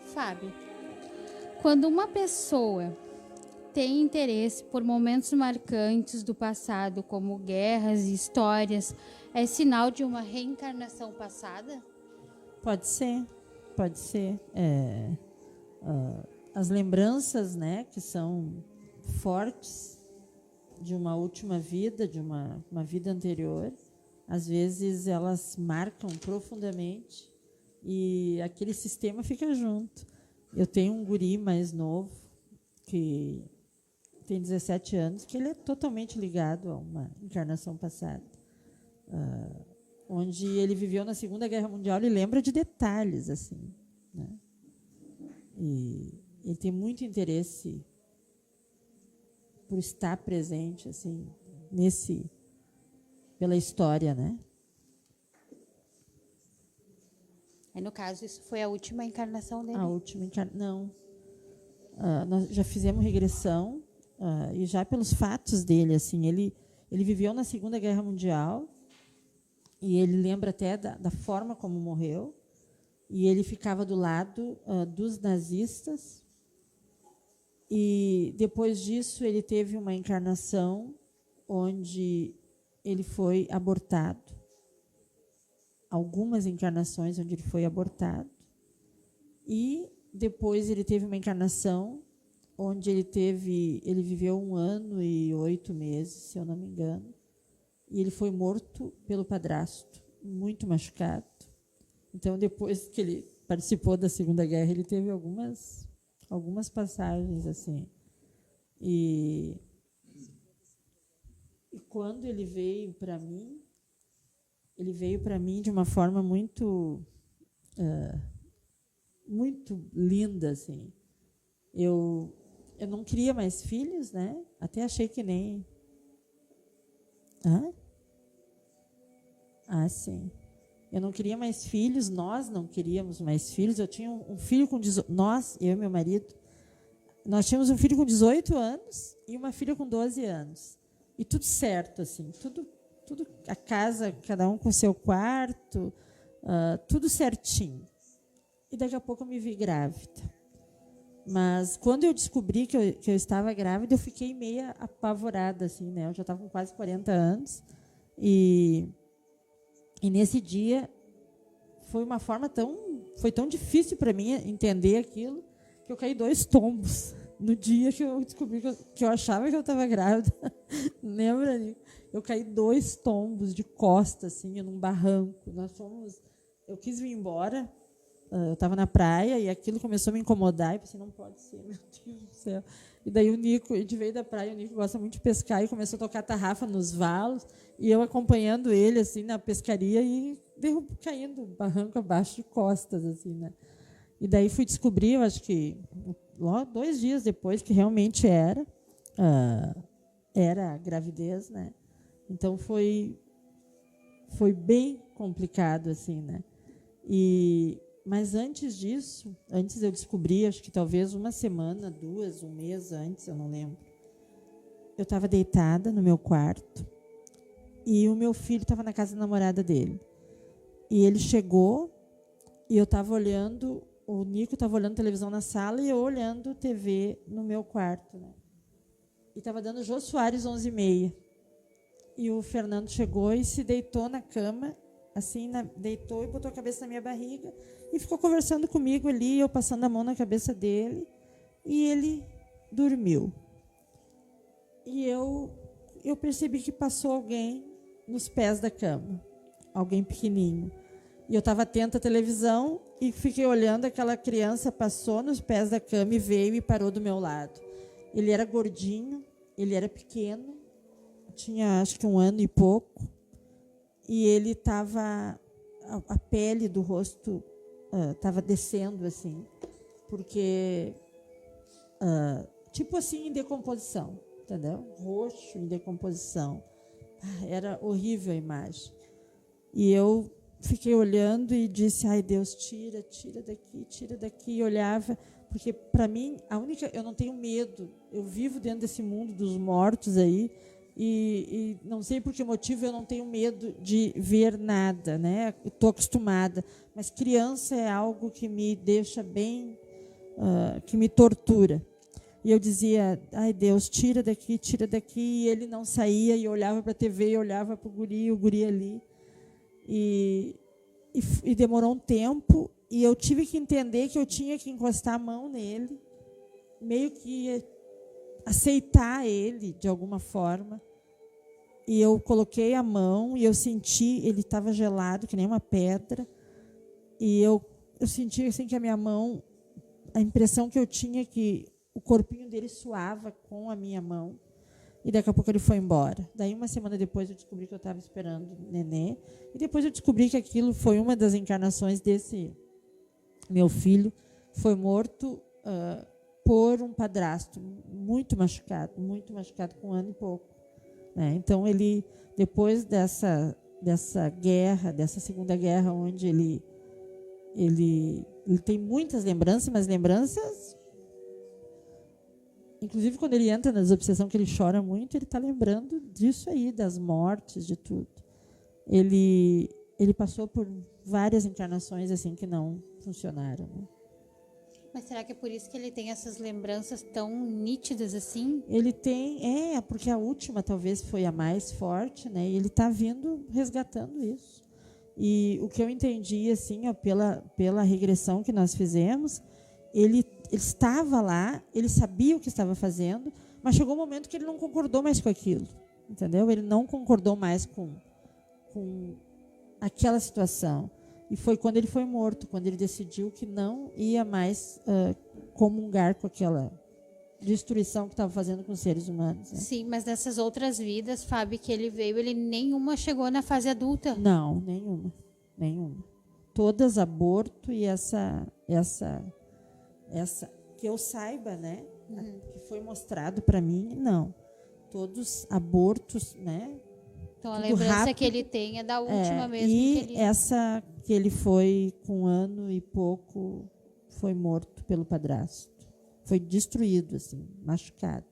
Fábio, quando uma pessoa tem interesse por momentos marcantes do passado, como guerras e histórias, é sinal de uma reencarnação passada? Pode ser, pode ser. As lembranças, né, que são fortes de uma última vida, de uma vida anterior, às vezes elas marcam profundamente e aquele sistema fica junto. Eu tenho um guri mais novo, que tem 17 anos, que ele é totalmente ligado a uma encarnação passada, onde ele viveu na Segunda Guerra Mundial e lembra de detalhes, assim, né? E ele tem muito interesse por estar presente, assim, pela história, né? Aí, no caso, isso foi a última encarnação dele? A última encarnação. Não. Nós já fizemos regressão, e já pelos fatos dele, assim, ele viveu na Segunda Guerra Mundial e ele lembra até da forma como morreu, e ele ficava do lado dos nazistas, e depois disso ele teve uma encarnação onde ele foi abortado. Algumas encarnações onde ele foi abortado. E depois ele teve uma encarnação onde ele viveu 1 ano e 8 meses, se eu não me engano, e ele foi morto pelo padrasto, muito machucado. Então, depois que ele participou da Segunda Guerra, ele teve algumas passagens assim. E quando ele veio para mim de uma forma muito muito linda, assim. Eu não queria mais filhos, né? Até achei que nem... sim. Eu não queria mais filhos, nós não queríamos mais filhos. Eu tinha um filho com 18... eu e meu marido, nós tínhamos um filho com 18 anos e uma filha com 12 anos. E tudo certo, assim, tudo a casa, cada um com seu quarto, tudo certinho. E daqui a pouco eu me vi grávida. Mas quando eu descobri que eu estava grávida, eu fiquei meio apavorada, assim, né? Eu já estava com quase 40 anos. E nesse dia foi tão difícil para mim entender aquilo, que eu caí 2 tombos no dia que eu descobri que eu achava que eu estava grávida. Lembra, Nico? Eu caí 2 tombos de costas, assim, num barranco. Eu quis vir embora. Eu estava na praia e aquilo começou a me incomodar. E pensei, não pode ser, meu Deus do céu. E daí a gente veio da praia, o Nico gosta muito de pescar, e começou a tocar tarrafa nos valos, e eu acompanhando ele assim na pescaria e caindo barranco abaixo de costas, assim, né? E daí fui descobrir, eu acho que logo 2 dias depois, que realmente era gravidez, né? Então foi bem complicado, assim, né? Mas antes disso, antes eu descobri, acho que talvez 1 semana, 2, 1 mês antes, eu não lembro. Eu estava deitada no meu quarto e o meu filho estava na casa da namorada dele. E ele chegou e eu estava olhando, o Nico estava olhando televisão na sala e eu olhando TV no meu quarto, né? E estava dando Jô Soares 11h30. E o Fernando chegou e se deitou na cama, assim, deitou e botou a cabeça na minha barriga e ficou conversando comigo ali, eu passando a mão na cabeça dele, e ele dormiu. E eu percebi que passou alguém nos pés da cama, alguém pequenininho. E eu estava atenta à televisão e fiquei olhando, aquela criança passou nos pés da cama e veio e parou do meu lado. Ele era gordinho, ele era pequeno, tinha acho que 1 ano e pouco, e ele estava, a pele do rosto estava descendo, assim, porque, tipo assim, em decomposição, entendeu? Roxo, em decomposição. Era horrível a imagem. E eu fiquei olhando e disse, ai, Deus, tira daqui, e olhava, porque, para mim, eu não tenho medo, eu vivo dentro desse mundo dos mortos aí, e não sei por que motivo eu não tenho medo de ver nada, né? Estou acostumada, mas criança é algo que me deixa bem que me tortura. E eu dizia, ai Deus, tira daqui, e ele não saía, e eu olhava para a TV, e olhava para o guri ali. E demorou um tempo, e eu tive que entender que eu tinha que encostar a mão nele, meio que aceitar ele de alguma forma. E eu coloquei a mão e eu senti, ele estava gelado, que nem uma pedra. E eu senti assim, que a minha mão, a impressão que eu tinha que o corpinho dele suava com a minha mão. E daqui a pouco ele foi embora. Daí, uma semana depois, eu descobri que eu estava esperando o nenê. E depois eu descobri que aquilo foi uma das encarnações desse meu filho. Foi morto por um padrasto, muito machucado, com 1 ano e pouco. Né? Então, ele, depois dessa guerra, dessa Segunda Guerra, onde ele tem muitas lembranças, mas lembranças... Inclusive, quando ele entra na desobsessão, que ele chora muito, ele está lembrando disso aí, das mortes, de tudo. Ele passou por várias encarnações assim que não funcionaram. Né? Mas será que é por isso que ele tem essas lembranças tão nítidas assim? Ele tem, porque a última talvez foi a mais forte, né? E ele está vindo resgatando isso. E o que eu entendi, assim, pela regressão que nós fizemos, ele estava lá, ele sabia o que estava fazendo, mas chegou um momento que ele não concordou mais com aquilo, entendeu? Ele não concordou mais com aquela situação. E foi quando ele foi morto, quando ele decidiu que não ia mais comungar com aquela destruição que estava fazendo com os seres humanos. Né? Sim, mas nessas outras vidas, Fábio, que ele veio, ele nenhuma chegou na fase adulta? Não, nenhuma. Todas aborto e essa que eu saiba, né, que foi mostrado para mim, não. Todos abortos, né? Então a lembrança rápido, que ele tem é da última mesmo. E essa que ele foi com 1 ano e pouco, foi morto pelo padrasto. Foi destruído, assim, machucado.